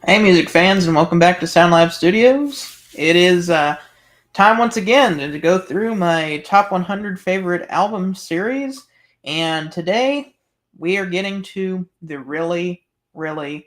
Hey, music fans, and welcome back to SoundLab Studios. It is time once again to go through my top 100 favorite album series, and today we are getting to the really good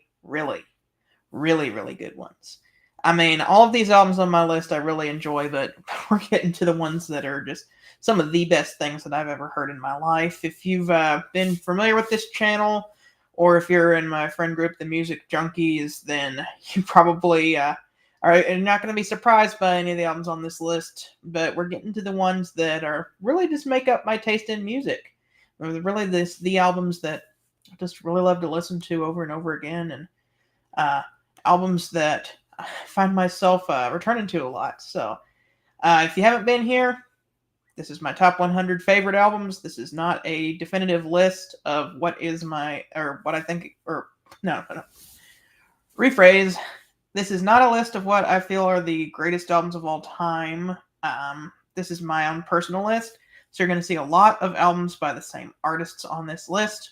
ones. I mean, all of these albums on my list I really enjoy, but we're getting to the ones that are just some of the best things that I've ever heard in my life. If you've been familiar with this channel, or if you're in my friend group, the Music Junkies, then you probably are not going to be surprised by any of the albums on this list. But we're getting to the ones that are really just make up my taste in music. Really, the albums that I just really love to listen to over and over again, and uh, albums that I find myself returning to a lot. So if you haven't been here, this is my top 100 favorite albums. This is not a definitive list of what is my, or what I think, or no. Rephrase. This is not a list of what I feel are the greatest albums of all time. This is my own personal list. So you're going to see a lot of albums by the same artists on this list.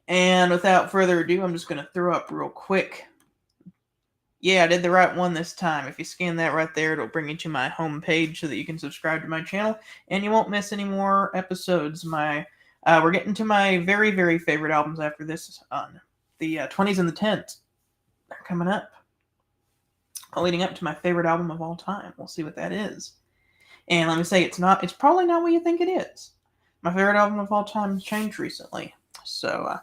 And without further ado, I'm just going to throw up real quick. Yeah, I did the right one this time. If you scan that right there, it'll bring you to my home page so that you can subscribe to my channel, and you won't miss any more episodes. We're getting to my very favorite albums after this on the 20s and the 10s. They're coming up, leading up to my favorite album of all time. We'll see what that is. And let me say, it's probably not what you think it is. My favorite album of all time has changed recently. So,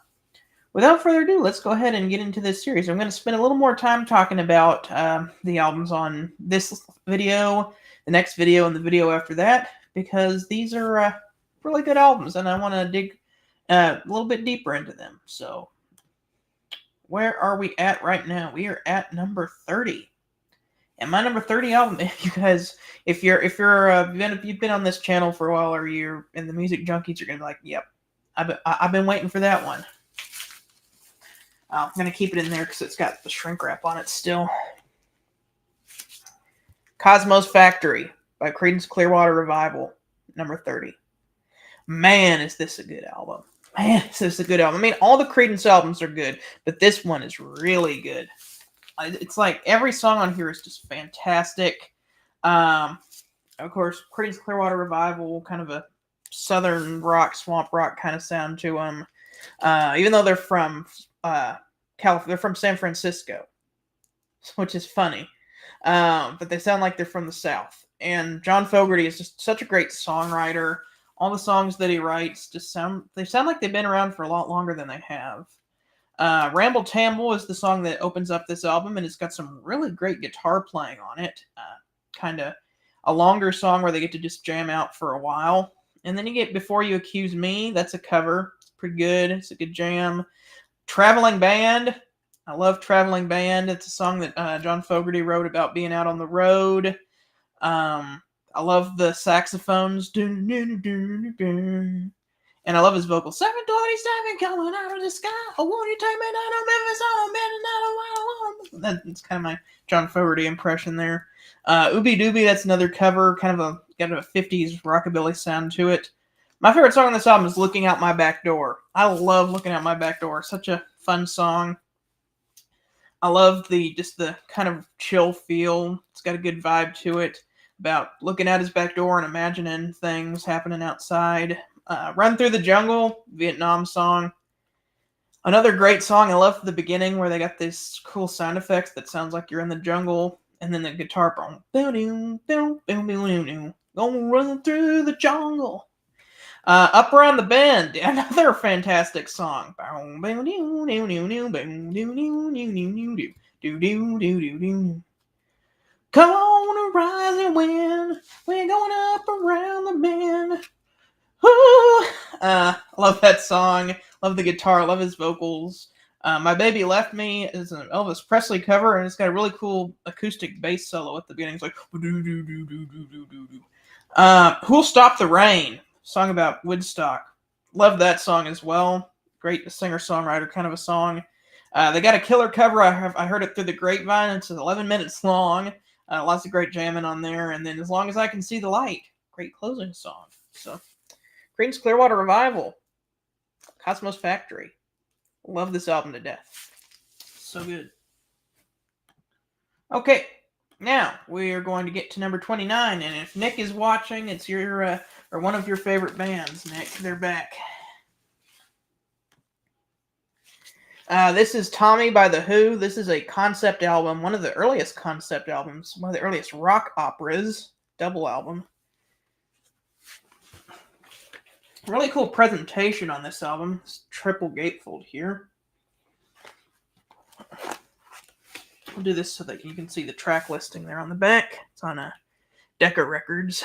without further ado, let's go ahead and get into this series. I'm going to spend a little more time talking about the albums on this video, the next video, and the video after that, because these are really good albums, and I want to dig a little bit deeper into them. So, where are we at right now? We are at number 30. And my number 30 album, if you guys, if you've been on this channel for a while, or you're in the Music Junkies, you're gonna be like, "Yep, I've been waiting for that one." I'm going to keep it in there because it's got the shrink wrap on it still. Cosmo's Factory by Creedence Clearwater Revival, number 30. Man, is this a good album. Man, is this a good album. I mean, all the Creedence albums are good, but this one is really good. It's like every song on here is just fantastic. Of course, Creedence Clearwater Revival, kind of a southern rock, swamp rock kind of sound to them. Even though they're from they're from San Francisco, which is funny. But they sound like they're from the South. And John Fogerty is just such a great songwriter. All the songs that he writes sound like they've been around for a lot longer than they have. Ramble Tamble is the song that opens up this album, and it's got some really great guitar playing on it. Kind of a longer song where they get to just jam out for a while. And then you get Before You Accuse Me. That's a cover. It's pretty good. It's a good jam. Traveling Band. I love Traveling Band. It's a song that John Fogerty wrote about being out on the road. I love the saxophones. And I love his vocals. 727 coming out of the sky. Oh, won't you take me down on Memphis? That's kind of my John Fogerty impression there. Ooby Dooby, that's another cover. Got a 50s rockabilly sound to it. My favorite song on this album is Looking Out My Back Door. I love Looking Out My Back Door. Such a fun song. I love the kind of chill feel. It's got a good vibe to it about looking out his back door and imagining things happening outside. Run Through the Jungle, Vietnam song. Another great song. I love the beginning where they got this cool sound effects that sounds like you're in the jungle, and then the guitar gonna run through the jungle. Up Around the Bend, another fantastic song. Come on, a rising wind, we're going up around the bend. I love that song. Love the guitar. Love his vocals. My Baby Left Me is an Elvis Presley cover, and it's got a really cool acoustic bass solo at the beginning. It's like Who'll Stop the Rain? Song about Woodstock. Love that song as well. Great singer-songwriter kind of a song. They got a killer cover. I heard it through the grapevine. It's 11 minutes long. Lots of great jamming on there. And then As Long as I Can See the Light. Great closing song. So, Creedence Clearwater Revival. Cosmo's Factory. Love this album to death. So good. Okay, now we are going to get to number 29, and if Nick is watching, it's your or one of your favorite bands, Nick. They're back. This is Tommy by The Who. This is a concept album, one of the earliest concept albums, one of the earliest rock operas, double album. Really cool presentation on this album. It's triple gatefold here. I'll do this so that you can see the track listing there on the back. It's on Decca Records.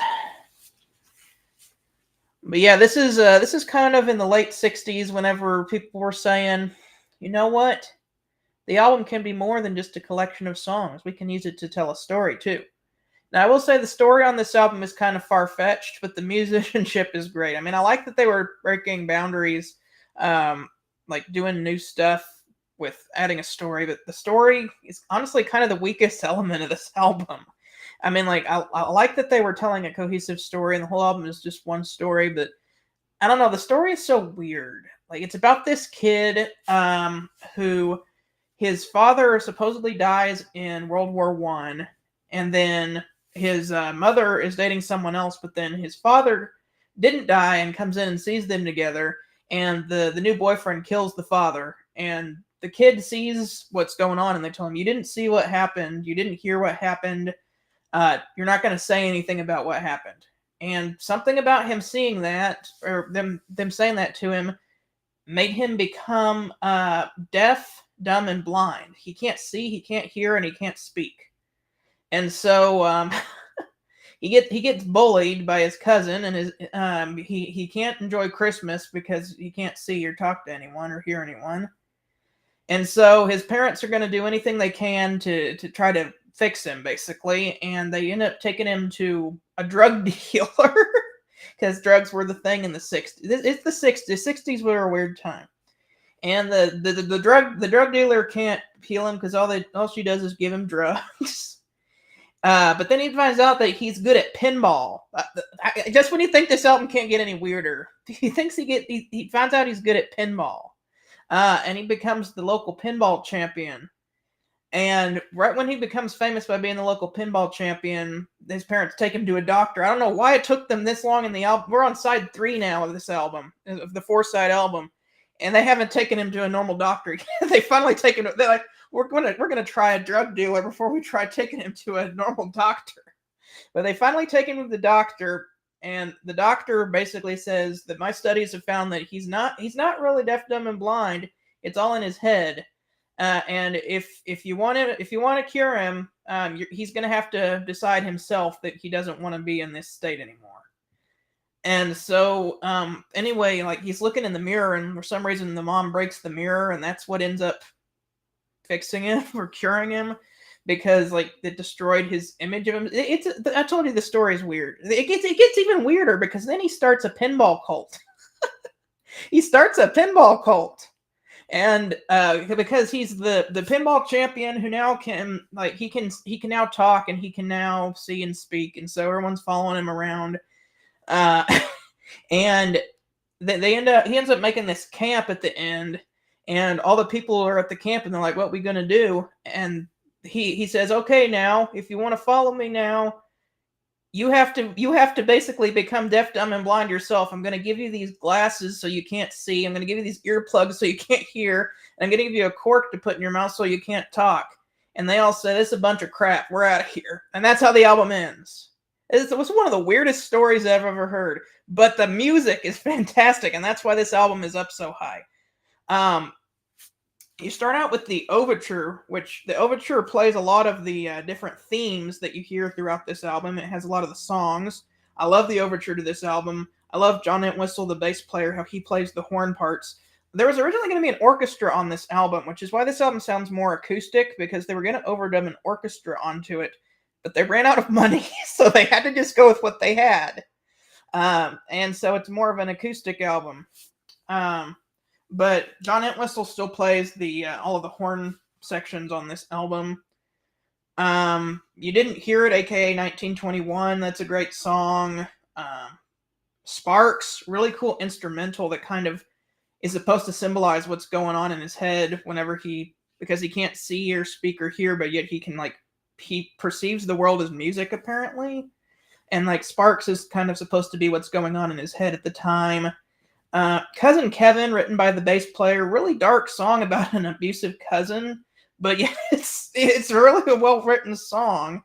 But yeah, this is kind of in the late 60s whenever people were saying, you know what? The album can be more than just a collection of songs. We can use it to tell a story too. Now, I will say the story on this album is kind of far-fetched, but the musicianship is great. I mean, I like that they were breaking boundaries, like doing new stuff with adding a story, but the story is honestly kind of the weakest element of this album. I mean, like, I like that they were telling a cohesive story, and the whole album is just one story, but I don't know, the story is so weird. Like, it's about this kid who his father supposedly dies in World War I, and then his mother is dating someone else, but then his father didn't die and comes in and sees them together, and the new boyfriend kills the father, and the kid sees what's going on, and they tell him, you didn't see what happened, you didn't hear what happened, you're not going to say anything about what happened. And something about him seeing that, or them saying that to him, made him become deaf, dumb, and blind. He can't see, he can't hear, and he can't speak. And so he gets bullied by his cousin, and he can't enjoy Christmas because he can't see or talk to anyone or hear anyone. And so his parents are going to do anything they can to try to fix him, basically. And they end up taking him to a drug dealer because drugs were the thing in the 60s. It's the 60s. The 60s were a weird time. And the drug dealer can't heal him because all she does is give him drugs. But then he finds out that he's good at pinball. Just when you think this album can't get any weirder, he finds out he's good at pinball. And he becomes the local pinball champion. And right when he becomes famous by being the local pinball champion, his parents take him to a doctor. I don't know why it took them this long in the album. We're on side 3 now of this album, of the 4-side album, and they haven't taken him to a normal doctor yet. They finally taken him. They're like, we're gonna try a drug dealer before we try taking him to a normal doctor. But they finally take him to the doctor, and the doctor basically says that my studies have found that he's not really deaf, dumb, and blind. It's all in his head. And if you want to cure him, he's going to have to decide himself that he doesn't want to be in this state anymore. And so, anyway, like he's looking in the mirror, and for some reason the mom breaks the mirror, and that's what ends up fixing him or curing him, because like it destroyed his image of him. I told you the story is weird. It gets even weirder because then he starts a pinball cult. He starts a pinball cult. And because he's the pinball champion who now can he can now talk, and he can now see and speak, and so everyone's following him around. And he ends up making this camp at the end, and all the people are at the camp, and they're like, "What are we gonna do?" And he says, "Okay, now if you want to follow me now, you have to basically become deaf, dumb, and blind yourself. I'm going to give you these glasses so you can't see. I'm going to give you these earplugs so you can't hear. And I'm going to give you a cork to put in your mouth so you can't talk." And they all say, "This is a bunch of crap. We're out of here." And that's how the album ends. It was one of the weirdest stories I've ever heard. But the music is fantastic, and that's why this album is up so high. You start out with the overture, which the overture plays a lot of the different themes that you hear throughout this album. It has a lot of the songs. I love the overture to this album. I love John Entwistle, the bass player, how he plays the horn parts. There was originally going to be an orchestra on this album, which is why this album sounds more acoustic, because they were going to overdub an orchestra onto it, but they ran out of money, so they had to just go with what they had. And so it's more of an acoustic album. But John Entwistle still plays all of the horn sections on this album. You Didn't Hear It, aka 1921. That's a great song. Sparks, really cool instrumental that kind of is supposed to symbolize what's going on in his head whenever he because he can't see or speak or hear, but yet he can like he perceives the world as music apparently. And like Sparks is kind of supposed to be what's going on in his head at the time. Cousin Kevin, written by the bass player, really dark song about an abusive cousin, but yeah, it's really a well written song.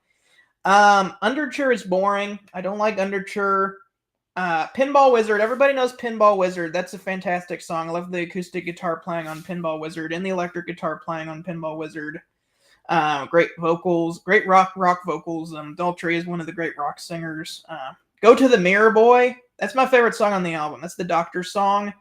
Underture is boring. I don't like Underture. Pinball Wizard. Everybody knows Pinball Wizard. That's a fantastic song. I love the acoustic guitar playing on Pinball Wizard and the electric guitar playing on Pinball Wizard. Great vocals, great rock vocals. Daltrey is one of the great rock singers. Go to the Mirror Boy. That's my favorite song on the album. That's the Doctor song.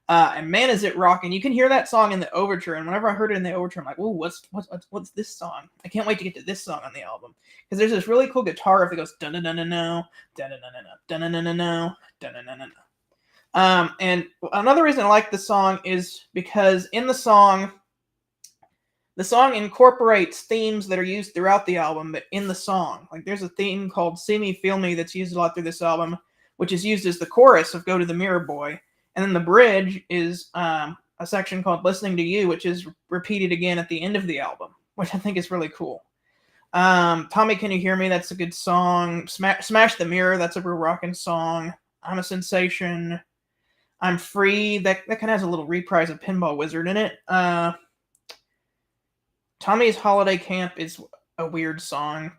And man, is it rocking! You can hear that song in the overture, and whenever I heard it in the overture, I'm like, "Ooh, what's this song?" I can't wait to get to this song on the album because there's this really cool guitar riff that goes dun dun dun dun no, dun dun dun dun dun dun dun no, dun dun dun dun. And another reason I like the song is because in the song incorporates themes that are used throughout the album, but in the song, like there's a theme called "See Me, Feel Me" that's used a lot through this album, which is used as the chorus of "Go to the Mirror Boy." And then the bridge is a section called "Listening to You," which is repeated again at the end of the album, which I think is really cool. Tommy, Can You Hear Me? That's a good song. Smash the Mirror, that's a real rocking song. I'm a Sensation. I'm Free, that kind of has a little reprise of Pinball Wizard in it. Tommy's Holiday Camp is a weird song.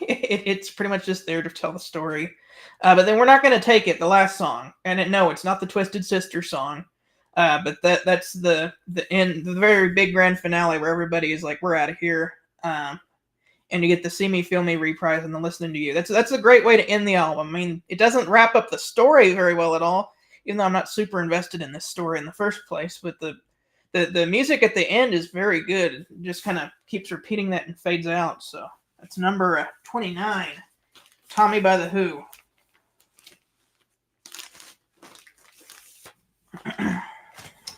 It's pretty much just there to tell the story. But then We're Not Gonna Take It, the last song. And no, it's not the Twisted Sister song. But that's the end, the very big grand finale where everybody is like, we're out of here. And you get the See Me, Feel Me reprise and the Listening to You. That's a great way to end the album. I mean, it doesn't wrap up the story very well at all, even though I'm not super invested in this story in the first place. But the music at the end is very good. It just kind of keeps repeating that and fades out. So that's number 29, Tommy by The Who.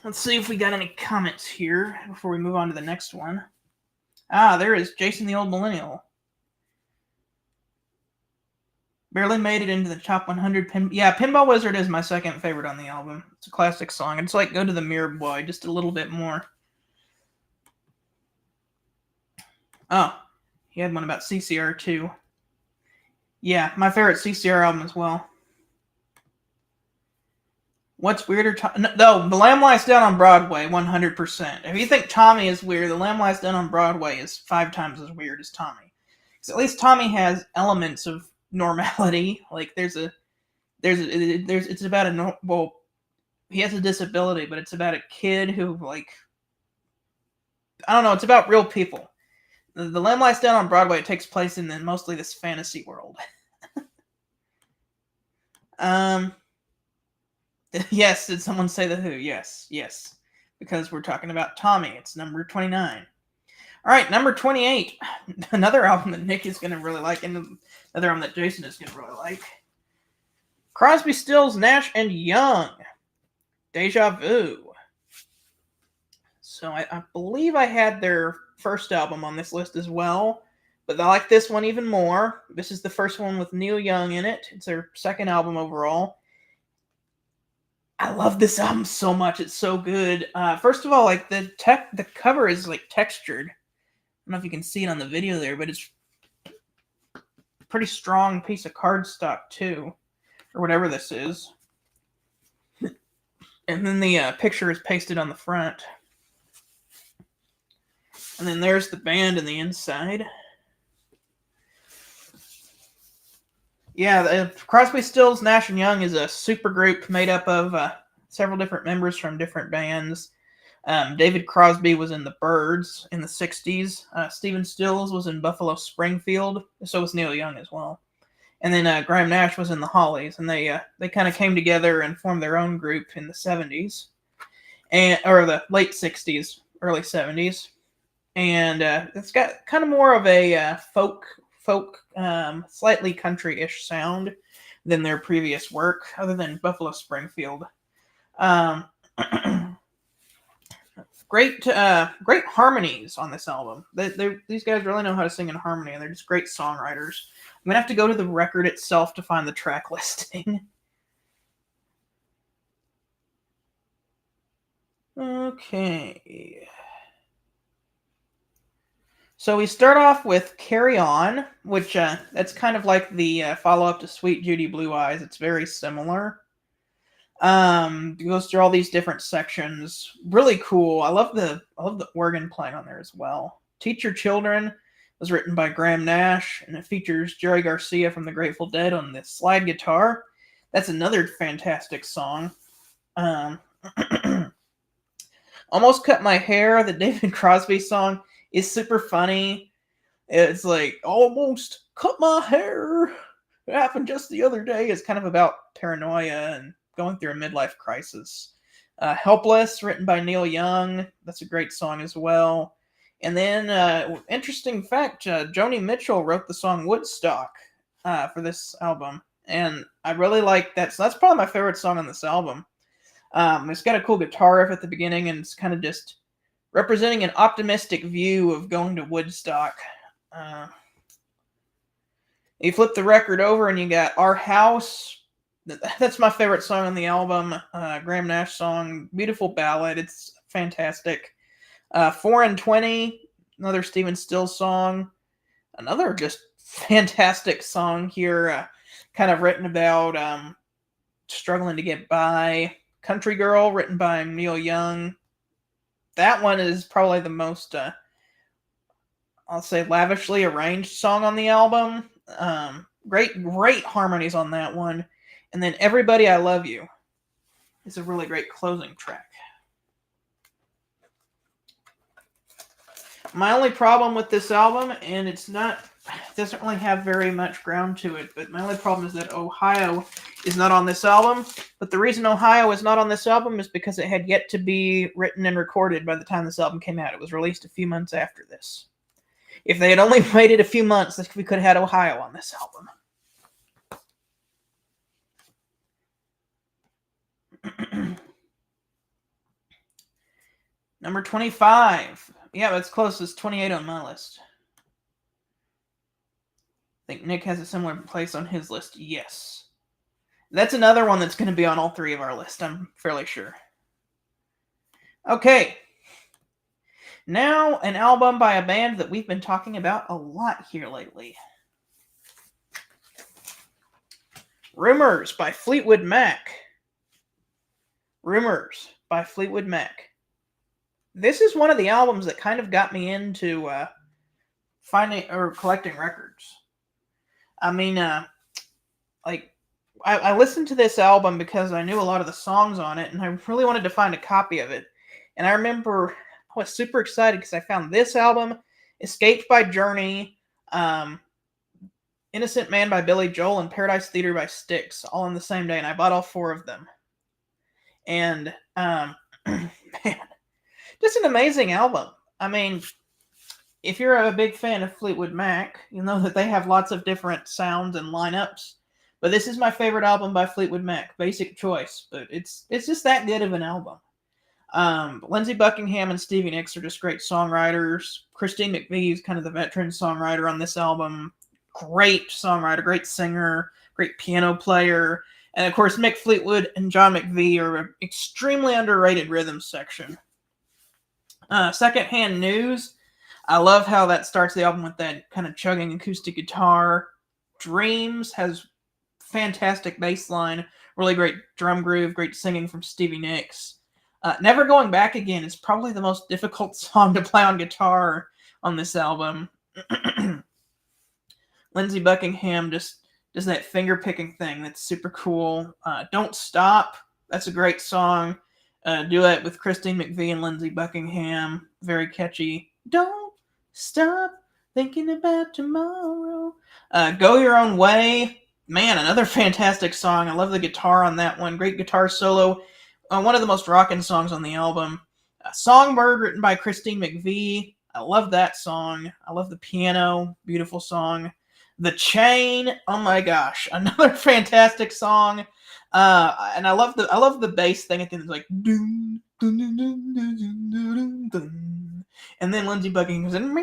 Let's see if we got any comments here before we move on to the next one. There is Jason the Old Millennial. Barely made it into the top 100. Pinball Wizard is my second favorite on the album. It's a classic song. It's like Go to the Mirror Boy, just a little bit more. Oh, he had one about CCR too. Yeah, my favorite CCR album as well. What's weirder? No, The Lamb Lies Down on Broadway, 100%. If you think Tommy is weird, The Lamb Lies Down on Broadway is 5 times as weird as Tommy. Because at least Tommy has elements of normality. Like it's about he has a disability, but it's about a kid who I don't know. It's about real people. The Lamb Lies Down on Broadway takes place in mostly this fantasy world. Yes, did someone say The Who? Yes. Because we're talking about Tommy. It's number 29. All right, number 28. Another album that Nick is going to really like, and another album that Jason is going to really like. Crosby, Stills, Nash and Young. Deja Vu. So I believe I had their first album on this list as well, but I like this one even more. This is the first one with Neil Young in it. It's their second album overall. I love this album so much. It's so good. First of all, like the cover is like textured. I don't know if you can see it on the video there, but it's a pretty strong piece of cardstock too, or whatever this is. And then the picture is pasted on the front. And then there's the band in the inside. Yeah, Crosby, Stills, Nash & Young is a super group made up of several different members from different bands. David Crosby was in the Byrds in the 60s. Stephen Stills was in Buffalo Springfield. So was Neil Young as well. And then Graham Nash was in the Hollies. And they kind of came together and formed their own group in the 70s. Or the late 60s, early 70s. And it's got kind of more of a folk, slightly country-ish sound than their previous work, other than Buffalo Springfield. Great harmonies on this album. These guys really know how to sing in harmony, and they're just great songwriters. I'm gonna have to go to the record itself to find the track listing. Okay. So we start off with Carry On, which that's kind of like the follow up to Sweet Judy Blue Eyes. It's very similar. It goes through all these different sections. Really cool. I love the organ playing on there as well. Teach Your Children was written by Graham Nash, and it features Jerry Garcia from the Grateful Dead on the slide guitar. That's another fantastic song. Um, Almost Cut My Hair, the David Crosby song, is super funny. It's like, almost cut my hair. It happened just the other day. It's kind of about paranoia and going through a midlife crisis. Helpless, written by Neil Young. That's a great song as well. And then, interesting fact, Joni Mitchell wrote the song Woodstock for this album. And I really like that. So that's probably my favorite song on this album. It's got a cool guitar riff at the beginning, and it's kind of just representing an optimistic view of going to Woodstock. You flip the record over, and you got Our House. That's my favorite song on the album. Graham Nash song, beautiful ballad. It's fantastic. 4 and 20, another Stephen Stills song. Another just fantastic song here, kind of written about struggling to get by. Country Girl, written by Neil Young. That one is probably the most, I'll say, lavishly arranged song on the album. Great harmonies on that one. And then Everybody I Love You is a really great closing track. My only problem with this album, and it doesn't really have very much ground to it, but my only problem is that Ohio is not on this album. But the reason Ohio is not on this album is because it had yet to be written and recorded by the time this album came out. It was released a few months after this. If they had only waited a few months, we could have had Ohio on this album. Number 25. Yeah, that's close. It's 28 on my list. I think Nick has a similar place on his list. Yes. That's another one that's going to be on all three of our lists, I'm fairly sure. Okay. Now, an album by a band that we've been talking about a lot here lately. Rumors by Fleetwood Mac. Rumors by Fleetwood Mac. This is one of the albums that kind of got me into finding or collecting records. I mean, I listened to this album because I knew a lot of the songs on it, and I really wanted to find a copy of it. And I remember I was super excited because I found this album, Escaped by Journey, Innocent Man by Billy Joel, and Paradise Theater by Styx, all on the same day, and I bought all four of them. And, man, just an amazing album. I mean, if you're a big fan of Fleetwood Mac, you know that they have lots of different sounds and lineups. But this is my favorite album by Fleetwood Mac. Basic choice, but it's just that good of an album. Lindsey Buckingham and Stevie Nicks are just great songwriters. Christine McVie is kind of the veteran songwriter on this album. Great songwriter, great singer, great piano player. And of course, Mick Fleetwood and John McVie are an extremely underrated rhythm section. Secondhand News. I love how that starts the album with that kind of chugging acoustic guitar. Dreams has fantastic bass line, really great drum groove, great singing from Stevie Nicks. Never Going Back Again is probably the most difficult song to play on guitar on this album. Lindsey Buckingham just does that finger-picking thing that's super cool. Don't Stop, that's a great song. Duet with Christine McVie and Lindsey Buckingham, very catchy. Don't stop thinking about tomorrow. Go Your Own Way, man, another fantastic song. I love the guitar on that one. Great guitar solo. One of the most rockin' songs on the album. Songbird, written by Christine McVie. I love that song. I love the piano. Beautiful song. The Chain. Oh my gosh, another fantastic song. And I love the bass thing at the end. It's like dun, dun, dun, dun, dun, dun, dun. And then Lindsey Buckingham goes in.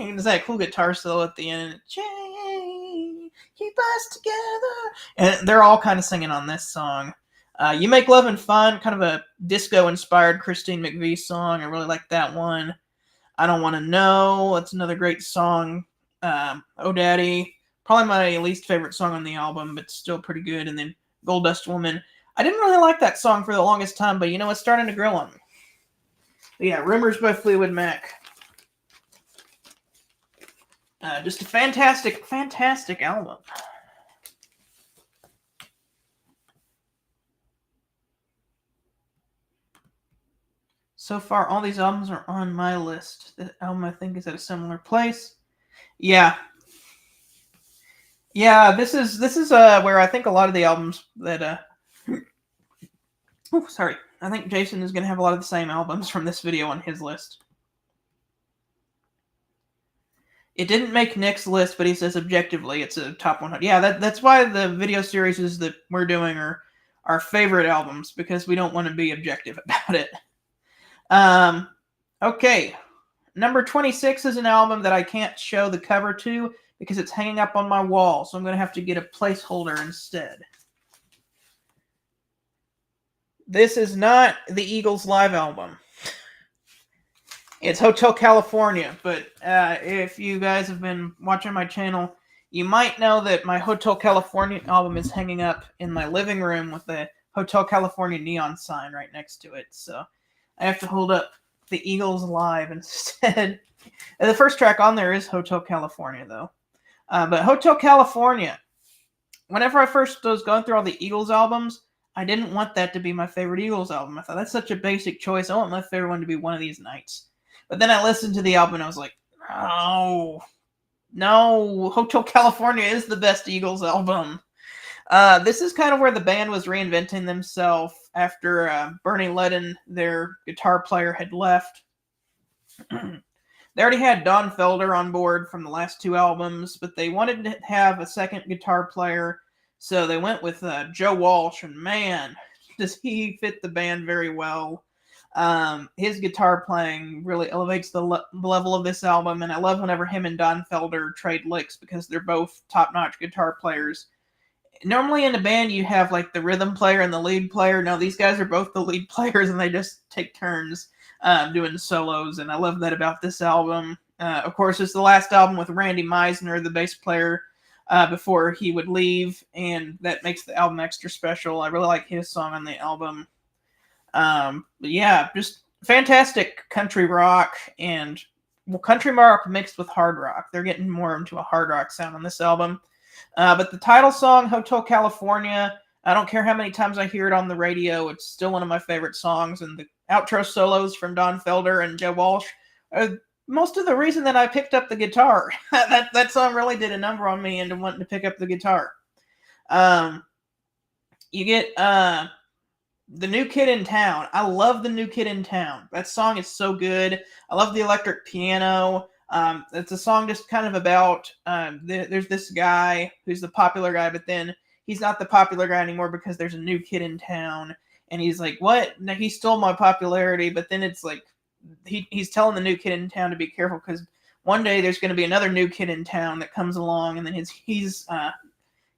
There's that cool guitar solo at the end. Chain, keep us together. And they're all kind of singing on this song. You Make Love and Fun, kind of a disco-inspired Christine McVie song. I really like that one. I Don't Want to Know. That's another great song. Oh Daddy, probably my least favorite song on the album, but still pretty good. And then Gold Dust Woman. I didn't really like that song for the longest time, but you know, it's starting to grow on me. But yeah, Rumors by Fleetwood Mac. Just a fantastic, fantastic album. So far, all these albums are on my list. The album, I think, is at a similar place. Yeah. Yeah, this is where I think a lot of the albums that oh, sorry. I think Jason is going to have a lot of the same albums from this video on his list. It didn't make Nick's list, but he says objectively it's a top 100. Yeah, that's why the video series that we're doing are our favorite albums, because we don't want to be objective about it. Okay. Number 26 is an album that I can't show the cover to because it's hanging up on my wall, so I'm going to have to get a placeholder instead. This is not the Eagles live album. It's Hotel California, but if you guys have been watching my channel, you might know that my Hotel California album is hanging up in my living room with the Hotel California neon sign right next to it, so I have to hold up the Eagles live instead. The first track on there is Hotel California, though. But Hotel California, whenever I first was going through all the Eagles albums, I didn't want that to be my favorite Eagles album. I thought, that's such a basic choice. I want my favorite one to be One of These Nights. But then I listened to the album and I was like, no, Hotel California is the best Eagles album. This is kind of where the band was reinventing themselves after Bernie Ledden, their guitar player, had left. They already had Don Felder on board from the last two albums, but they wanted to have a second guitar player, so they went with Joe Walsh, and man, does he fit the band very well. His guitar playing really elevates the level of this album, and I love whenever him and Don Felder trade licks because they're both top-notch guitar players. Normally in a band you have like the rhythm player and the lead player. No, these guys are both the lead players and they just take turns doing solos, and I love that about this album. Of course, it's the last album with Randy Meisner, the bass player, before he would leave, and that makes the album extra special. I really like his song on the album. But yeah, just fantastic country rock, and country rock mixed with hard rock. They're getting more into a hard rock sound on this album. But the title song, Hotel California, I don't care how many times I hear it on the radio, it's still one of my favorite songs. And the outro solos from Don Felder and Joe Walsh are most of the reason that I picked up the guitar. that song really did a number on me into wanting to pick up the guitar. You get The New Kid in Town. I love The New Kid in Town. That song is so good. I love the electric piano. It's a song just kind of about there's this guy who's the popular guy, but then he's not the popular guy anymore because there's a new kid in town, and he's like, what? No, he stole my popularity. But then it's like he's telling the new kid in town to be careful because one day there's going to be another new kid in town that comes along, and then he's going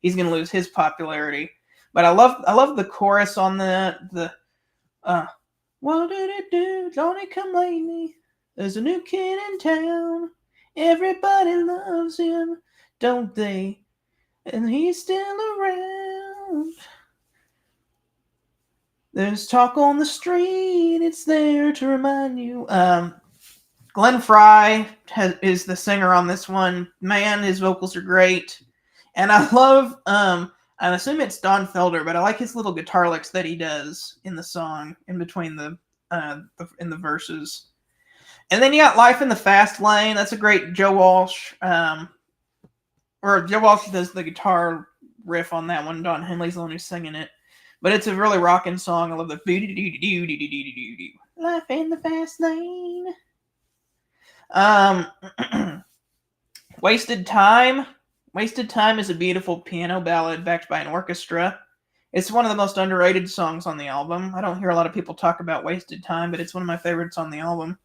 to lose his popularity. But I love the chorus on the what did it do? Don't it come lately? There's a new kid in town. Everybody loves him, don't they? And he's still around. There's talk on the street. It's there to remind you. Glenn Frey is the singer on this one. Man, his vocals are great. And I love, I assume it's Don Felder, but I like his little guitar licks that he does in the song, in between in the verses. And then you got Life in the Fast Lane. That's a great Joe Walsh. Or Joe Walsh does the guitar riff on that one. Don Henley's the one who's singing it. But it's a really rocking song. I love the Life in the Fast Lane. Wasted Time. Wasted Time is a beautiful piano ballad backed by an orchestra. It's one of the most underrated songs on the album. I don't hear a lot of people talk about Wasted Time, but it's one of my favorites on the album.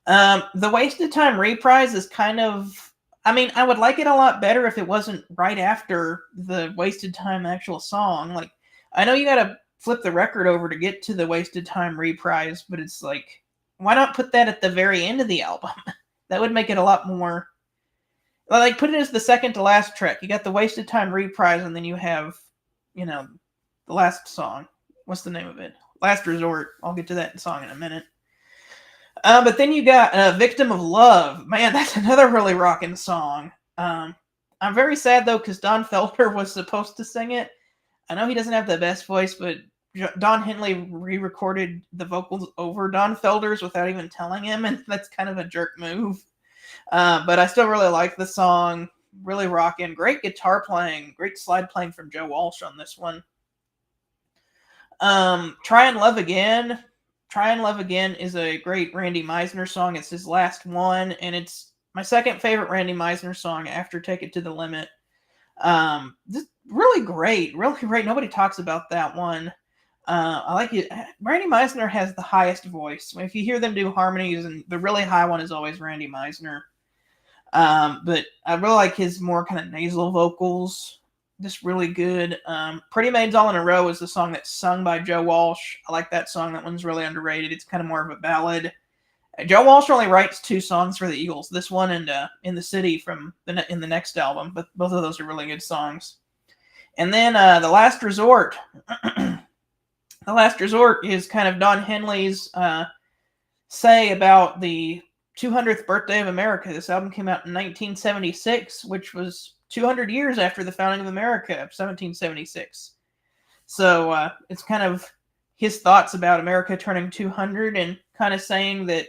The Wasted Time reprise is kind of, I mean, I would like it a lot better if it wasn't right after the Wasted Time actual song. Like, I know you gotta flip the record over to get to the Wasted Time reprise, but it's like, why not put that at the very end of the album? That would make it a lot more. Like, put it as the second to last track. You got the Wasted Time reprise, and then you have, the last song. What's the name of it? Last Resort. I'll get to that song in a minute. But then you got Victim of Love. Man, that's another really rocking song. I'm very sad, though, because Don Felder was supposed to sing it. I know he doesn't have the best voice, but Don Henley re-recorded the vocals over Don Felder's without even telling him, and that's kind of a jerk move. But I still really like the song. Really rocking. Great guitar playing. Great slide playing from Joe Walsh on this one. Try and Love Again. Try and Love Again is a great Randy Meisner song. It's his last one, and it's my second favorite Randy Meisner song after Take It to the Limit. Just really great. Really great. Nobody talks about that one. I like it. Randy Meisner has the highest voice. If you hear them do harmonies, and the really high one is always Randy Meisner. But I really like his more kind of nasal vocals. Just really good. Pretty Maids All in a Row is the song that's sung by Joe Walsh. I like that song. That one's really underrated. It's kind of more of a ballad. Joe Walsh only writes 2 songs for the Eagles. This one and In the City in the next album. But both of those are really good songs. And then The Last Resort. The Last Resort is kind of Don Henley's say about the 200th birthday of America. This album came out in 1976, which was 200 years after the founding of America, 1776. So it's kind of his thoughts about America turning 200 and kind of saying that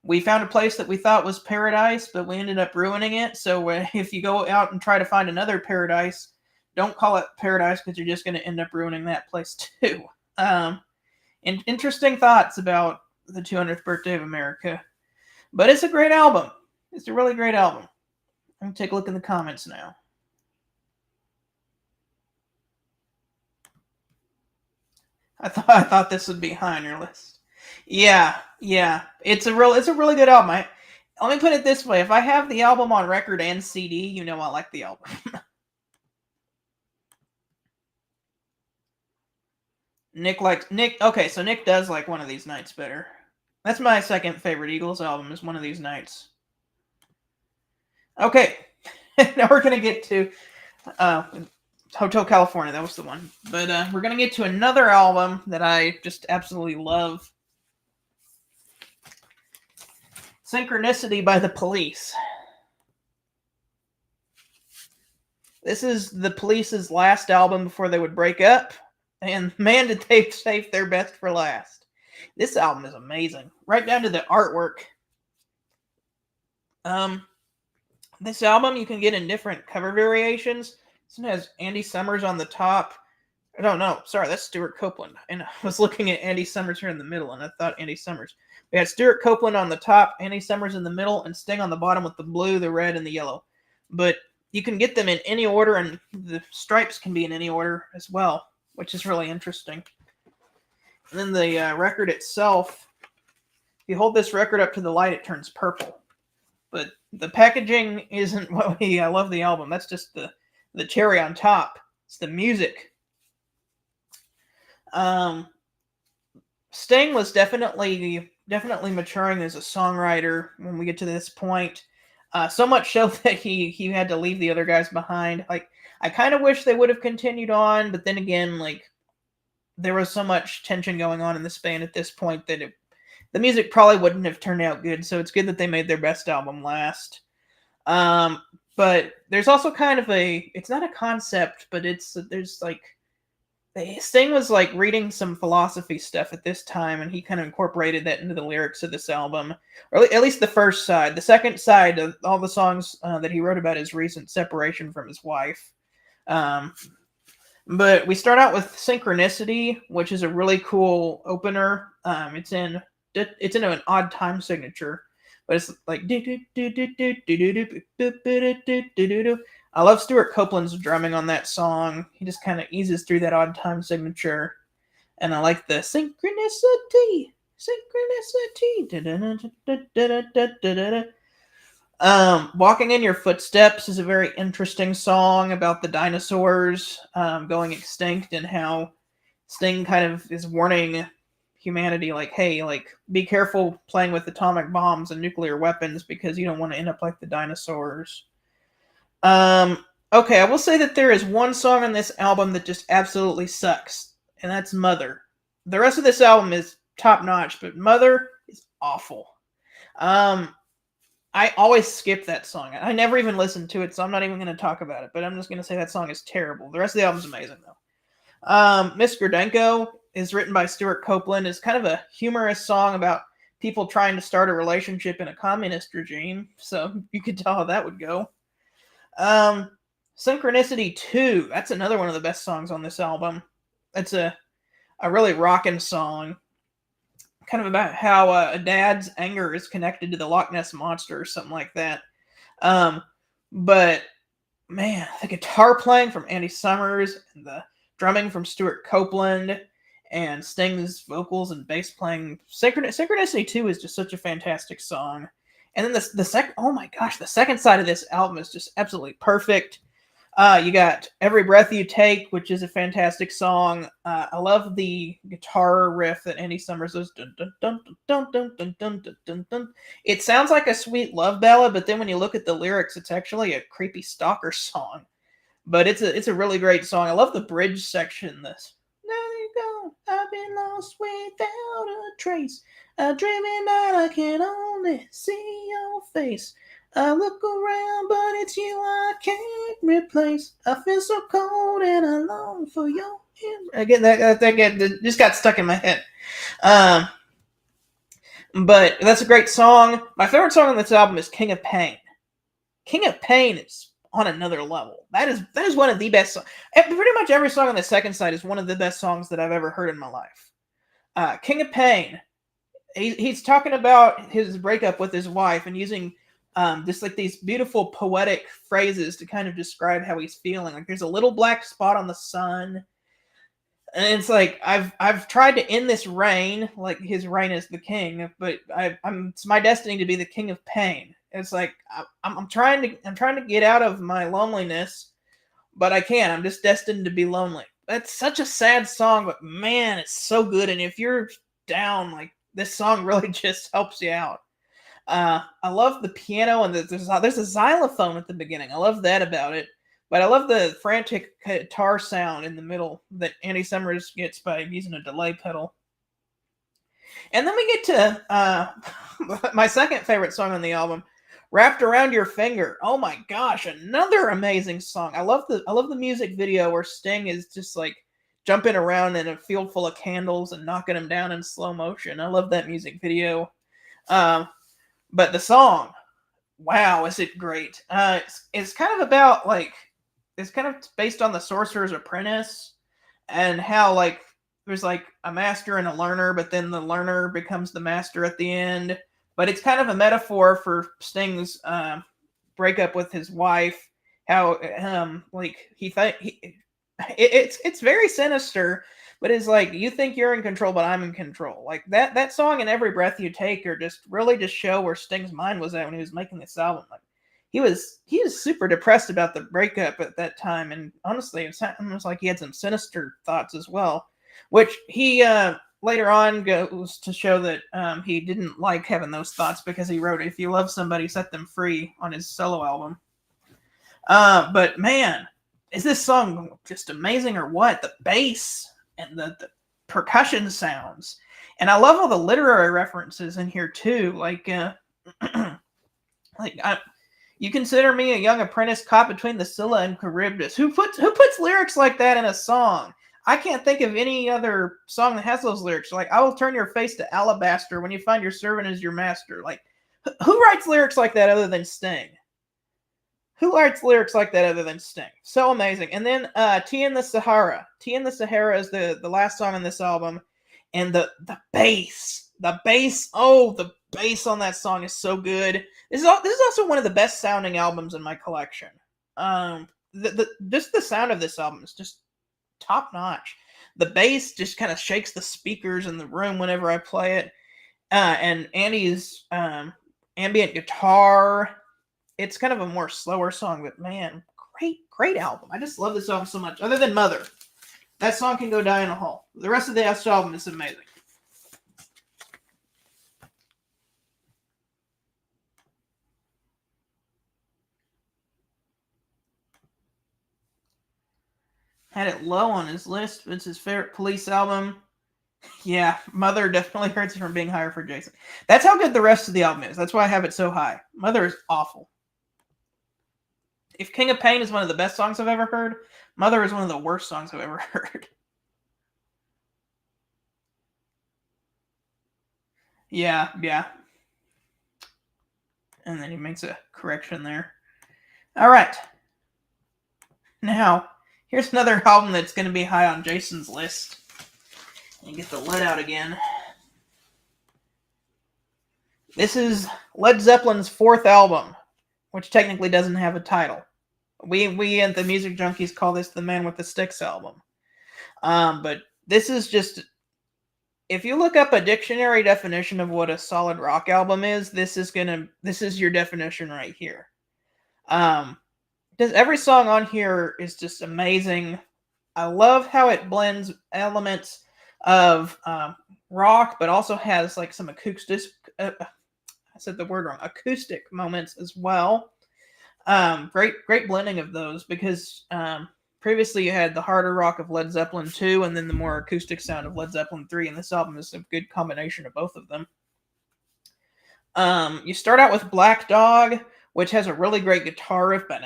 we found a place that we thought was paradise, but we ended up ruining it. So if you go out and try to find another paradise, don't call it paradise because you're just going to end up ruining that place too. And interesting thoughts about the 200th birthday of America. But it's a great album. It's a really great album. I'm going to take a look in the comments now. I thought this would be high on your list. Yeah. It's a really good album. Let me put it this way. If I have the album on record and CD, you know I like the album. Nick. Okay, so Nick does like One of These Nights better. That's my second favorite Eagles album, is One of These Nights. Okay, now we're gonna get to Hotel California. That was the one, but we're gonna get to another album that I just absolutely love. Synchronicity by The Police. This is The Police's last album before they would break up. And man, did they save their best for last. This album is amazing. Right down to the artwork. This album you can get in different cover variations. This one has Andy Summers on the top. No, sorry, that's Stuart Copeland. And I was looking at Andy Summers here in the middle, and I thought Andy Summers. We had Stuart Copeland on the top, Andy Summers in the middle, and Sting on the bottom with the blue, the red, and the yellow. But you can get them in any order, and the stripes can be in any order as well, which is really interesting. And then the record itself, if you hold this record up to the light, it turns purple. But the packaging isn't what I love the album. That's just the cherry on top. It's the music. Sting was definitely maturing as a songwriter when we get to this point. So much so that he had to leave the other guys behind. Like, I kind of wish they would have continued on, but then again, like, there was so much tension going on in this band at this point that the music probably wouldn't have turned out good. So it's good that they made their best album last. But there's also kind of it's not a concept, but there's like, Sting was like reading some philosophy stuff at this time, and he kind of incorporated that into the lyrics of this album, or at least the first side. The second side of all the songs that he wrote about his recent separation from his wife. But we start out with Synchronicity, which is a really cool opener. It's in an odd time signature, but it's like I love Stuart Copeland's drumming on that song. He just kind of eases through that odd time signature. And I like the synchronicity. Walking in Your Footsteps is a very interesting song about the dinosaurs going extinct, and how Sting kind of is warning humanity, like, hey, like, be careful playing with atomic bombs and nuclear weapons because you don't want to end up like the dinosaurs. Okay, I will say that there is one song on this album that just absolutely sucks, and that's Mother. The rest of this album is top notch, but Mother is awful. Um, I always skip that song. I never even listened to it, so I'm not even going to talk about it. But I'm just going to say that song is terrible. The rest of the album's amazing, though. Miss Grodenko is written by Stuart Copeland. It's kind of a humorous song about people trying to start a relationship in a communist regime. So you could tell how that would go. Synchronicity 2. That's another one of the best songs on this album. It's a really rocking song. Kind of about how a dad's anger is connected to the Loch Ness Monster or something like that. But man, the guitar playing from Andy Summers and the drumming from Stuart Copeland and Sting's vocals and bass playing. Synchronicity 2 is just such a fantastic song. And then the second, oh my gosh, the second side of this album is just absolutely perfect. You got Every Breath You Take, which is a fantastic song. I love the guitar riff that Andy Summers does. Dun, dun, dun, dun, dun, dun, dun, dun, dun, dun. It sounds like a sweet love ballad, but then when you look at the lyrics, it's actually a creepy stalker song. But it's a really great song. I love the bridge section. This. There you go. I've been lost without a trace. A dreaming night, I can only see your face. I look around, but it's you I can't replace. I feel so cold and I long for your again. That just got stuck in my head. But that's a great song. My favorite song on this album is "King of Pain." "King of Pain" is on another level. That is one of the best songs. Pretty much every song on the second side is one of the best songs that I've ever heard in my life. "King of Pain." He's talking about his breakup with his wife and using just like these beautiful poetic phrases to kind of describe how he's feeling. Like there's a little black spot on the sun, and it's like I've tried to end this reign, like his reign as the king, but it's my destiny to be the king of pain. It's like I'm trying to get out of my loneliness, but I can't. I'm just destined to be lonely. That's such a sad song, but man, it's so good. And if you're down, like this song really just helps you out. I love the piano and there's a xylophone at the beginning. I love that about it. But I love the frantic guitar sound in the middle that Andy Summers gets by using a delay pedal. And then we get to my second favorite song on the album, "Wrapped Around Your Finger." Oh my gosh, another amazing song. I love the music video where Sting is just like jumping around in a field full of candles and knocking them down in slow motion. I love that music video. But the song, wow, is it great? It's kind of about like it's kind of based on the Sorcerer's Apprentice and how like there's like a master and a learner, but then the learner becomes the master at the end. But it's kind of a metaphor for Sting's breakup with his wife. How like it's very sinister. But it's like you think you're in control, but I'm in control. Like that song and "Every Breath You Take" are just really just show where Sting's mind was at when he was making this album. Like he was super depressed about the breakup at that time, and honestly, it was like he had some sinister thoughts as well, which he later on goes to show that he didn't like having those thoughts because he wrote "If You Love Somebody, Set Them Free" on his solo album. But man, is this song just amazing or what? The bass and the percussion sounds, and I love all the literary references in here too. Like, you consider me a young apprentice caught between the Scylla and Charybdis. Who puts lyrics like that in a song? I can't think of any other song that has those lyrics. Like, I will turn your face to alabaster when you find your servant is your master. Like, who writes lyrics like that other than Sting? Who writes lyrics like that other than Sting? So amazing. And then Tea in the Sahara. Tea in the Sahara is the last song on this album. And the bass. The bass on that song is so good. This is also one of the best sounding albums in my collection. Just the sound of this album is just top notch. The bass just kind of shakes the speakers in the room whenever I play it. And Andy's ambient guitar. It's kind of a more slower song, but man, great album. I just love this album so much. Other than Mother, that song can go die in a hole. The rest of the album is amazing. had it low on his list. It's his favorite Police album. Yeah, Mother definitely hurts it from being higher for Jason. That's how good the rest of the album is. That's why I have it so high. Mother is awful. If King of Pain is one of the best songs I've ever heard, Mother is one of the worst songs I've ever heard. Yeah, yeah. And then he makes a correction there. All right. Now, here's another album that's going to be high on Jason's list. And get the lid out again. This is Led Zeppelin's fourth album, which technically doesn't have a title. We at the Music Junkies call this the Man with the Sticks album. But this is just, if you look up a dictionary definition of what a solid rock album is, this is your definition right here. Because every song on here is just amazing. I love how it blends elements of rock, but also has like some acoustic. I said the word wrong. Acoustic moments as well. Great blending of those, because previously you had the harder rock of Led Zeppelin 2 and then the more acoustic sound of Led Zeppelin 3, and this album is a good combination of both of them. You start out with Black Dog, which has a really great guitar riff, and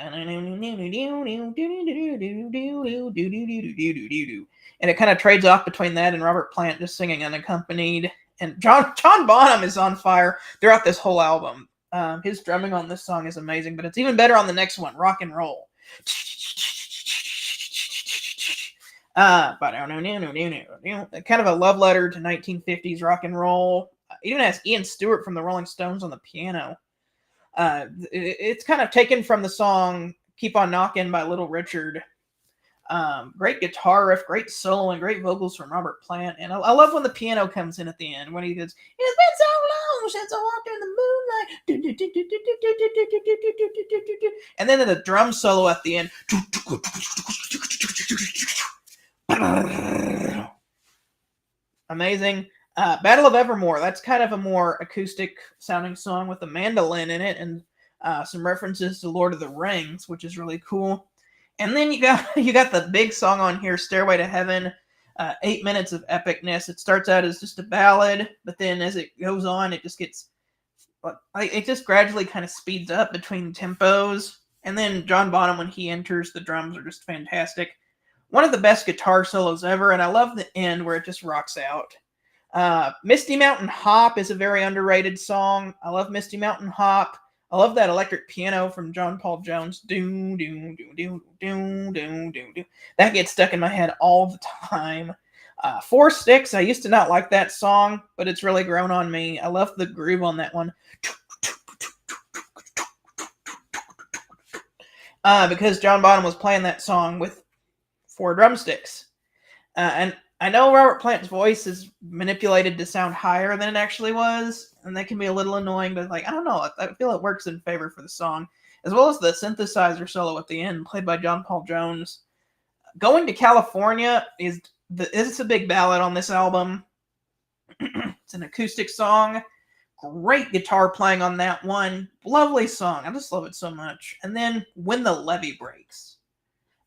it kind of trades off between that and Robert Plant just singing unaccompanied. And John Bonham is on fire throughout this whole album. His drumming on this song is amazing, but it's even better on the next one, Rock and Roll. Kind of a love letter to 1950s rock and roll. It even has Ian Stewart from the Rolling Stones on the piano. It's kind of taken from the song Keep on Knockin' by Little Richard. Great guitar riff, great solo, and great vocals from Robert Plant. And I love when the piano comes in at the end, when he goes, "It's been so long since I walked in the moonlight." And then the drum solo at the end. Amazing. Battle of Evermore, that's kind of a more acoustic sounding song with a mandolin in it and some references to Lord of the Rings, which is really cool. And then you got the big song on here, Stairway to Heaven, 8 minutes of epicness. It starts out as just a ballad, but then as it goes on, it just gets, it just gradually kind of speeds up between tempos. And then John Bonham, when he enters, the drums are just fantastic. One of the best guitar solos ever, and I love the end where it just rocks out. Misty Mountain Hop is a very underrated song. I love Misty Mountain Hop. I love that electric piano from John Paul Jones. Do do do do do do do do. That gets stuck in my head all the time. Four Sticks. I used to not like that song, but it's really grown on me. I love the groove on that one. Because John Bonham was playing that song with 4 drumsticks. And I know Robert Plant's voice is manipulated to sound higher than it actually was, and that can be a little annoying, but I don't know, I feel it works in favor for the song, as well as the synthesizer solo at the end, played by John Paul Jones. Going to California it's a big ballad on this album. It's an acoustic song. Great guitar playing on that one. Lovely song. I just love it so much. And then When the Levee Breaks.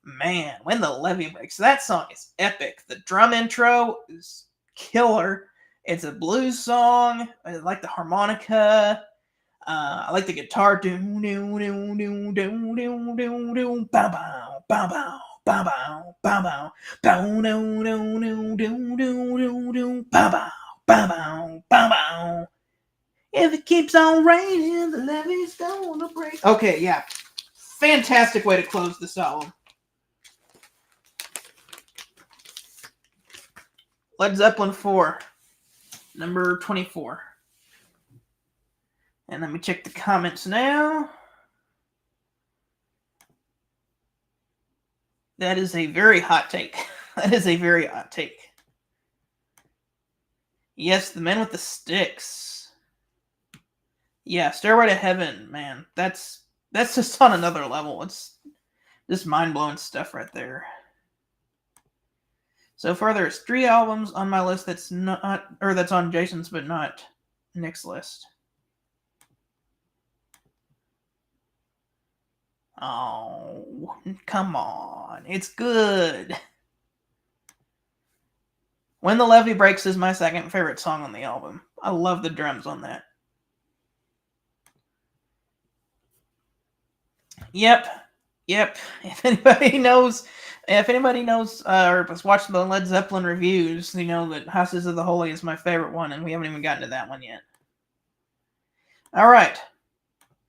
Man, When the Levee Breaks. That song is epic. The drum intro is killer. It's a blues song. I like the harmonica. I like the guitar. Do do do do do do do do. Bow bow bow bow bow bow bow bow. Bow do do do do do do do. Bow bow bow bow bow bow. If it keeps on raining, the levee's gonna break. Okay, yeah. Fantastic way to close this album. Led Zeppelin 4, number 24. And let me check the comments now. That is a very hot take. That is a very hot take. Yes, The Man with the Sticks. Yeah, Stairway to Heaven, man. That's just on another level. It's just mind-blowing stuff right there. So far, there's 3 albums on my list that's on Jason's, but not Nick's list. Oh, come on. It's good. When the Levee Breaks is my second favorite song on the album. I love the drums on that. Yep. If anybody knows, or has watched the Led Zeppelin reviews, you know that Houses of the Holy is my favorite one, and we haven't even gotten to that one yet. All right.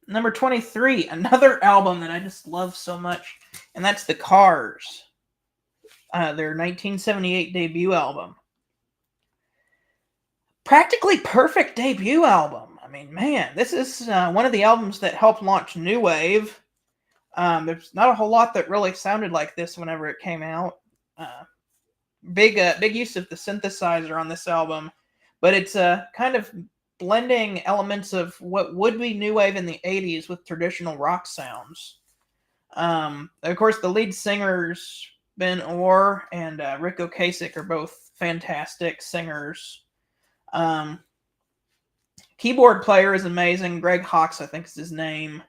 Number 23, another album that I just love so much, and that's The Cars. Their 1978 debut album. Practically perfect debut album. I mean, man, this is one of the albums that helped launch New Wave. There's not a whole lot that really sounded like this whenever it came out. Big use of the synthesizer on this album, but it's kind of blending elements of what would be New Wave in the 80s with traditional rock sounds. Of course, the lead singers, Ben Orr and Ric Ocasek, are both fantastic singers. Keyboard player is amazing. Greg Hawkes, I think is his name.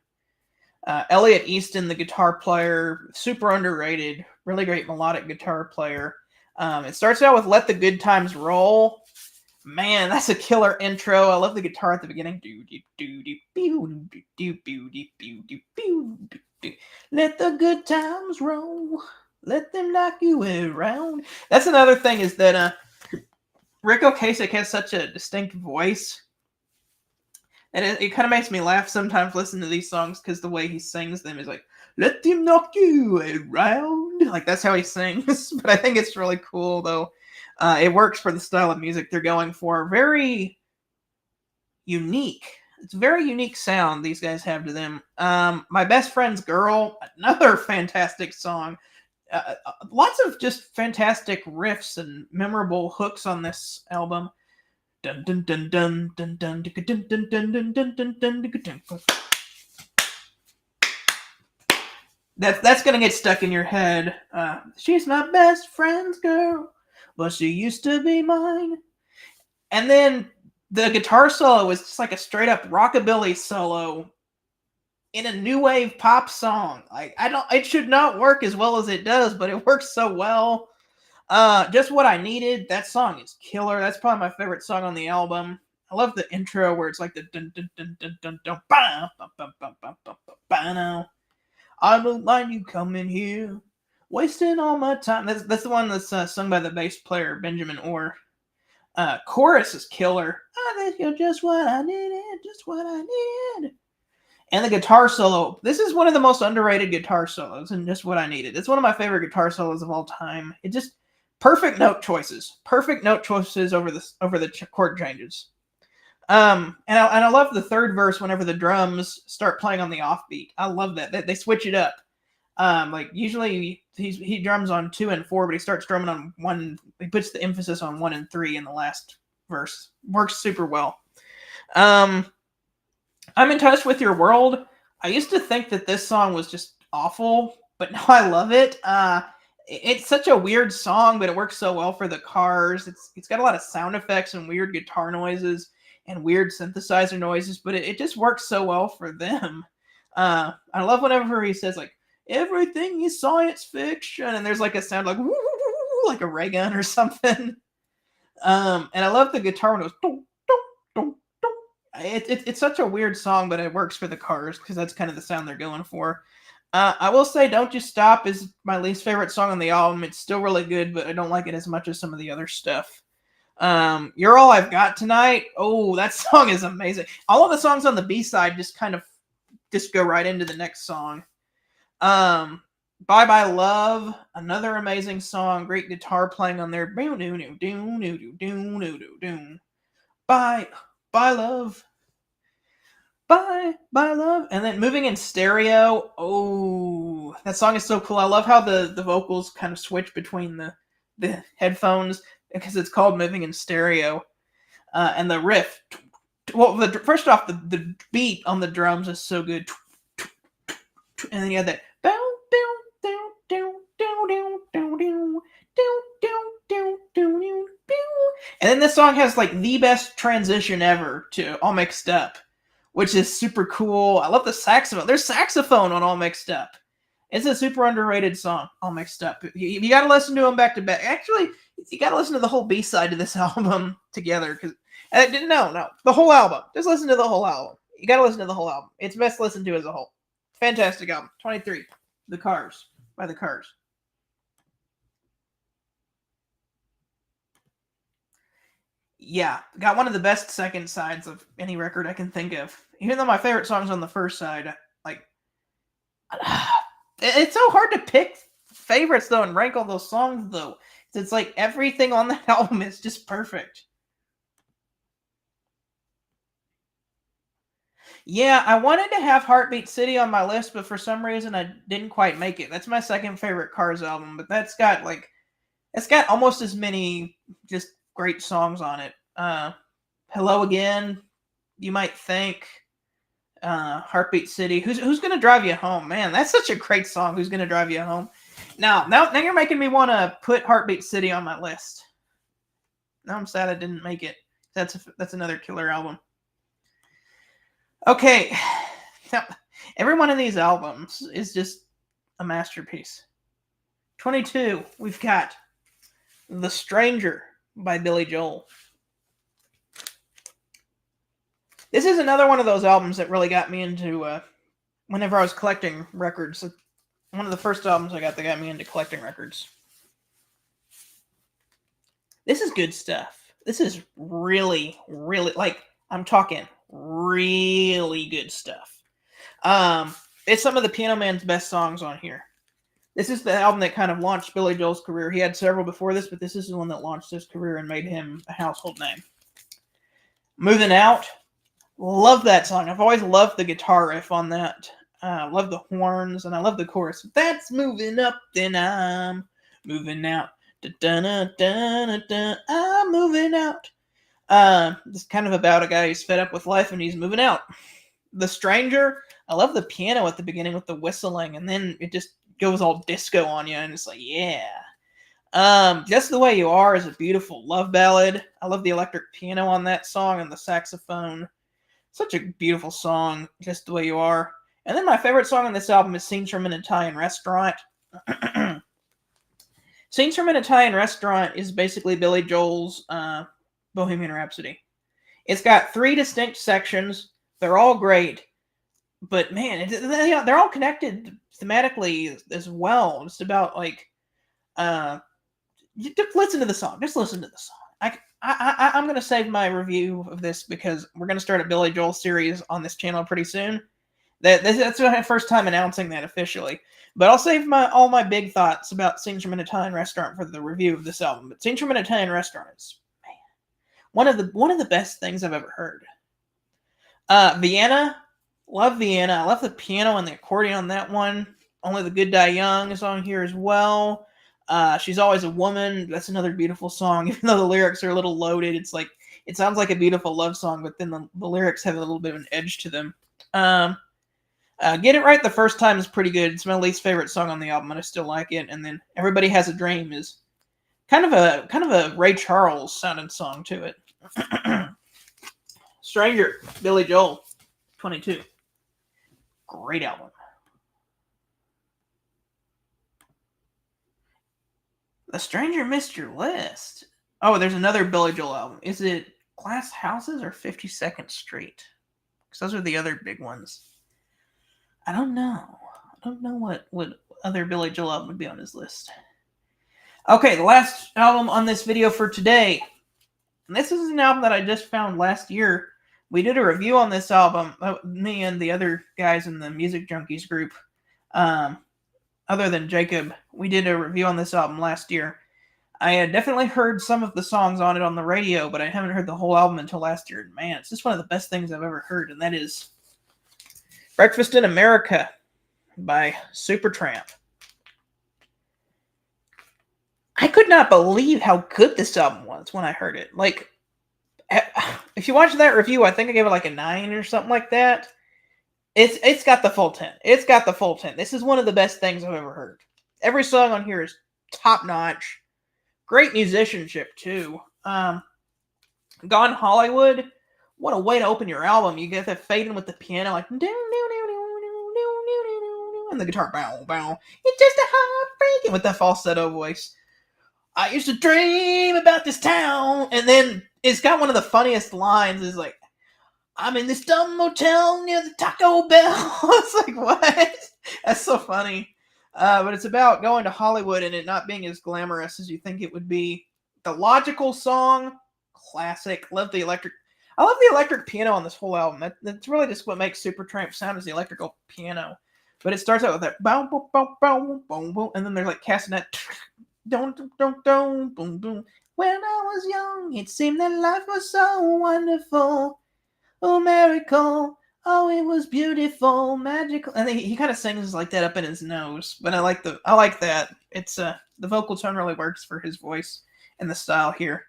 Elliot Easton, the guitar player, super underrated, really great melodic guitar player. It starts out with Let the Good Times Roll. Man, that's a killer intro. I love the guitar at the beginning. Let the good times roll. Let them knock you around. That's another thing, is that Ric Ocasek has such a distinct voice. And it kind of makes me laugh sometimes listening to these songs, because the way he sings them is like, let them knock you around. Like, that's how he sings. But I think it's really cool, though. It works for the style of music they're going for. Very unique. It's a very unique sound these guys have to them. My Best Friend's Girl, another fantastic song. Lots of just fantastic riffs and memorable hooks on this album. Dun dun dun dun dun dun dun dun dun dun dun dun dun. That's gonna get stuck in your head. She's my best friend's girl, but she used to be mine. And then the guitar solo is just like a straight up rockabilly solo in a new wave pop song. Like, it should not work as well as it does, but it works so well. Just What I Needed. That song is killer. That's probably my favorite song on the album. I love the intro where it's like the dun dun dun dun dun dun ba ba ba ba ba ba ba ba. I don't mind you coming here, wasting all my time. That's the one that's sung by the bass player Benjamin Orr. Chorus is killer. I think you're just what I needed, just what I needed. And the guitar solo. This is one of the most underrated guitar solos, and Just What I Needed. It's one of my favorite guitar solos of all time. It just perfect note choices. Perfect note choices over the chord changes. And I love the third verse whenever the drums start playing on the offbeat. I love that. They switch it up. Like usually he drums on 2 and 4, but he starts drumming on 1. He puts the emphasis on 1 and 3 in the last verse. Works super well. I'm in Touch with Your World. I used to think that this song was just awful, but now I love it. It's such a weird song, but it works so well for the Cars. It's got a lot of sound effects and weird guitar noises and weird synthesizer noises, but it just works so well for them. I love whenever he says, like, everything is science fiction, and there's like a sound like woo, like a ray gun or something. And I love the guitar when it goes dum, dum, dum, dum. It's such a weird song, but it works for the Cars because that's kind of the sound they're going for. I will say Don't You Stop is my least favorite song on the album. It's still really good, but I don't like it as much as some of the other stuff. You're All I've Got Tonight. Oh, that song is amazing. All of the songs on the B-side just kind of just go right into the next song. Bye Bye Love, another amazing song. Great guitar playing on there. Bye Bye Love. Bye Bye Love. And then Moving in Stereo. Oh, that song is so cool. I love how the vocals kind of switch between the headphones, because it's called Moving in Stereo. And the riff. Well, first off, the beat on the drums is so good. And then you have that. And then this song has like the best transition ever to All Mixed Up, which is super cool. I love the saxophone. There's saxophone on All Mixed Up. It's a super underrated song, All Mixed Up. You got to listen to them back to back. Actually, You got to listen to the whole B side to this album together because no, the whole album. Just listen to the whole album. You got to listen to the whole album. It's best listened to as a whole. Fantastic album. 23, The Cars by The Cars. Yeah, got one of the best second sides of any record I can think of. Even though my favorite song's on the first side, like it's so hard to pick favorites though and rank all those songs though. It's like everything on that album is just perfect. Yeah, I wanted to have Heartbeat City on my list, but for some reason I didn't quite make it. That's my second favorite Cars album, but it's got almost as many just great songs on it. Hello Again, you might think. Heartbeat City. Who's gonna drive you home? Man, that's such a great song. Who's gonna drive you home? Now you're making me want to put Heartbeat City on my list. Now I'm sad I didn't make it. That's another killer album. Okay, now, every one of these albums is just a masterpiece. 22, we've got The Stranger by Billy Joel. This is another one of those albums that really got me into, whenever I was collecting records. One of the first albums I got that got me into collecting records. This is good stuff. This is really, really, like, I'm talking really good stuff. It's some of the Piano Man's best songs on here. This is the album that kind of launched Billy Joel's career. He had several before this, but this is the one that launched his career and made him a household name. Moving Out. Love that song. I've always loved the guitar riff on that. Love the horns, and I love the chorus. That's moving up, then I'm moving out. Da-da-da-da-da-da, I'm moving out. It's kind of about a guy who's fed up with life and he's moving out. The Stranger, I love the piano at the beginning with the whistling, and then it just goes all disco on you, and it's like, yeah. Just the Way You Are is a beautiful love ballad. I love the electric piano on that song and the saxophone. Such a beautiful song, Just the Way You Are. And then my favorite song on this album is Scenes from an Italian Restaurant. Scenes from an Italian Restaurant is basically Billy Joel's Bohemian Rhapsody. It's got 3 distinct sections. They're all great. But man, they're all connected thematically as well. It's about like, just listen to the song. Just listen to the song. I'm going to save my review of this because we're going to start a Billy Joel series on this channel pretty soon. That's my first time announcing that officially. But I'll save all my big thoughts about Scenes from an Italian Restaurant for the review of this album. But Scenes from an Italian Restaurant is, man, one of the best things I've ever heard. Vienna, love Vienna. I love the piano and the accordion on that one. Only the Good Die Young is on here as well. She's Always a Woman. That's another beautiful song. Even though the lyrics are a little loaded, it's like it sounds like a beautiful love song, but then the lyrics have a little bit of an edge to them. Get It Right the First Time is pretty good. It's my least favorite song on the album, and I still like it. And then Everybody Has a Dream is kind of a Ray Charles sounding song to it. Stranger, Billy Joel, 22. Great album. The Stranger missed your list. Oh, there's another Billy Joel album. Is it Glass Houses or 52nd Street? Because those are the other big ones. I don't know. I don't know what other Billy Joel album would be on his list. Okay, the last album on this video for today. And this is an album that I just found last year. We did a review on this album, me and the other guys in the Music Junkies group. Other than Jacob, we did a review on this album last year. I had definitely heard some of the songs on it on the radio, but I haven't heard the whole album until last year. Man, it's just one of the best things I've ever heard, and that is Breakfast in America by Supertramp. I could not believe how good this album was when I heard it. Like, if you watch that review, I think I gave it like a 9 or something like that. It's got the full 10. It's got the full 10. This is one of the best things I've ever heard. Every song on here is top notch. Great musicianship too. Gone Hollywood. What a way to open your album. You get that fading with the piano, like and the guitar, bow bow. It's just a heartbreaking with that falsetto voice. I used to dream about this town. And then it's got one of the funniest lines is like, I'm in this dumb motel near the Taco Bell. It's like, what? That's so funny. But it's about going to Hollywood and it not being as glamorous as you think it would be. The Logical song, classic. Love the electric. I love the electric piano on this whole album. That's really just what makes Supertramp sound is the electrical piano. But it starts out with that boom, boom, boom, boom, boom, boom, and then there's like castanet. Don't, boom, boom. When I was young, it seemed that life was so wonderful. Oh, miracle. Oh, it was beautiful, magical. And he kind of sings like that up in his nose. But I like that. It's the vocal tone really works for his voice and the style here.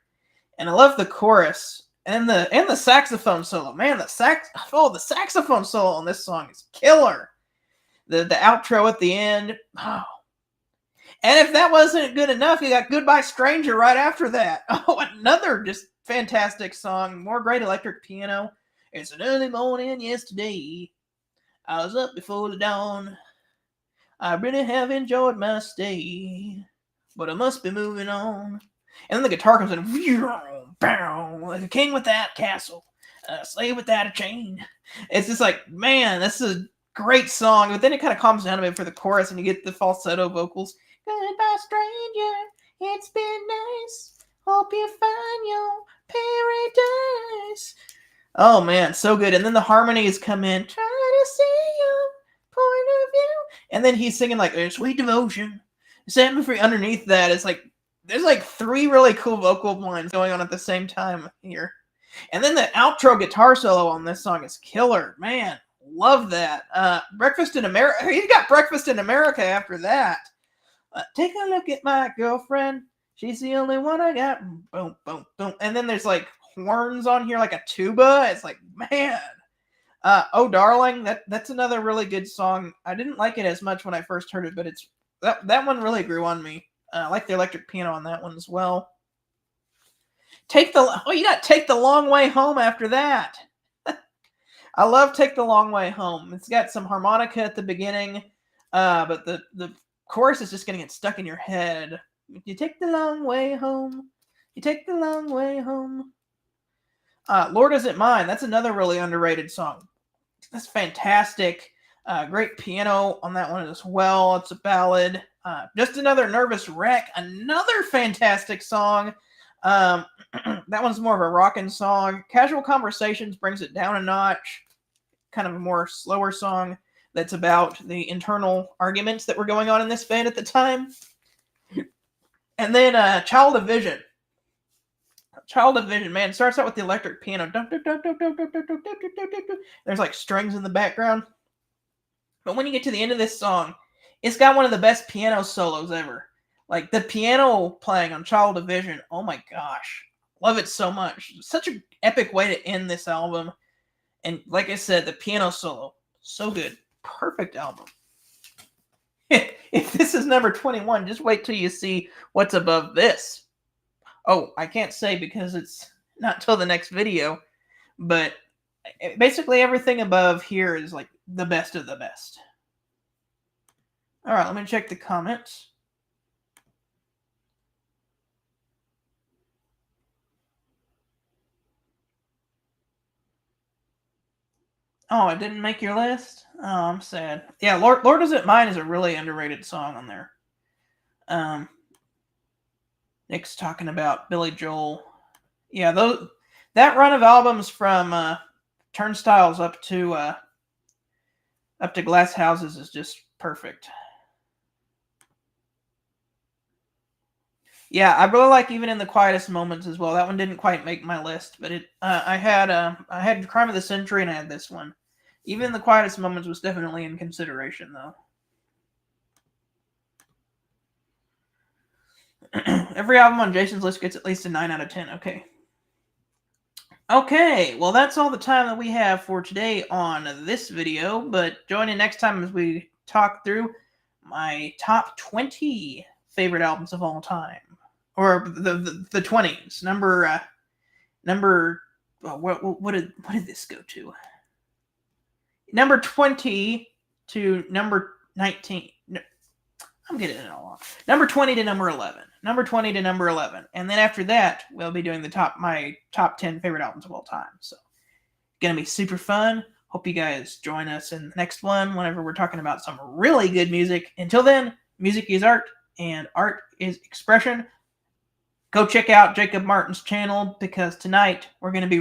And I love the chorus and the saxophone solo. Man, the saxophone solo on this song is killer. The outro at the end. Oh. And if that wasn't good enough, you got Goodbye Stranger right after that. Oh, another just fantastic song. More great electric piano. It's an early morning yesterday. I was up before the dawn. I really have enjoyed my stay, but I must be moving on. And then the guitar comes in, like a king without castle, a slave without a chain. It's just like, man, this is a great song. But then it kind of calms down a bit for the chorus, and you get the falsetto vocals. Goodbye, stranger. It's been nice. Hope you find your paradise. Oh man, so good. And then the harmonies come in. Try to see your point of view. And then he's singing like sweet devotion. Set me free. Underneath that, it's like there's like three really cool vocal lines going on at the same time here. And then the outro guitar solo on this song is killer. Man, love that. Breakfast in America. You got Breakfast in America after that. Take a look at my girlfriend. She's the only one I got. Boom, boom, boom. And then there's like horns on here, like a tuba. It's like, man. Oh Darling, that's another really good song. I didn't like it as much when I first heard it, but it's that one really grew on me. I like the electric piano on that one as well. You got Take the Long Way Home after that. I love Take the Long Way Home. It's got some harmonica at the beginning, but the chorus is just going to get stuck in your head. You take the long way home. You take the long way home. Lord Is It Mine? That's another really underrated song. That's fantastic. Great piano on that one as well. It's a ballad. Just Another Nervous Wreck. Another fantastic song. That one's more of a rockin' song. Casual Conversations brings it down a notch. Kind of a more slower song that's about the internal arguments that were going on in this band at the time. And then Child of Vision. Child of Vision, man, starts out with the electric piano. There's like strings in the background. But when you get to the end of this song, it's got one of the best piano solos ever. Like the piano playing on Child of Vision, oh my gosh. Love it so much. Such an epic way to end this album. And like I said, the piano solo, so good. Perfect album. If this is number 21, just wait till you see what's above this. Oh, I can't say because it's not till the next video, but basically everything above here is like the best of the best. All right, let me check the comments. Oh, it didn't make your list? Oh, I'm sad. Yeah, Lord Is It Mine is a really underrated song on there. Nick's talking about Billy Joel. Yeah, that run of albums from Turnstiles up to Glass Houses is just perfect. Yeah, I really like Even in the Quietest Moments as well. That one didn't quite make my list, but I had Crime of the Century and I had this one. Even in the Quietest Moments was definitely in consideration, though. Every album on Jason's list gets at least a 9 out of 10. Okay, well, that's all the time that we have for today on this video, but join in next time as we talk through my top 20 favorite albums of all time. Or the 20s. What did this go to? Number 20 to number 19. I'm getting it all off. Number 20 to number 11. Number 20 to number 11. And then after that, we'll be doing my top 10 favorite albums of all time. So, gonna be super fun. Hope you guys join us in the next one whenever we're talking about some really good music. Until then, music is art, and art is expression. Go check out Jacob Martin's channel, because tonight we're going to be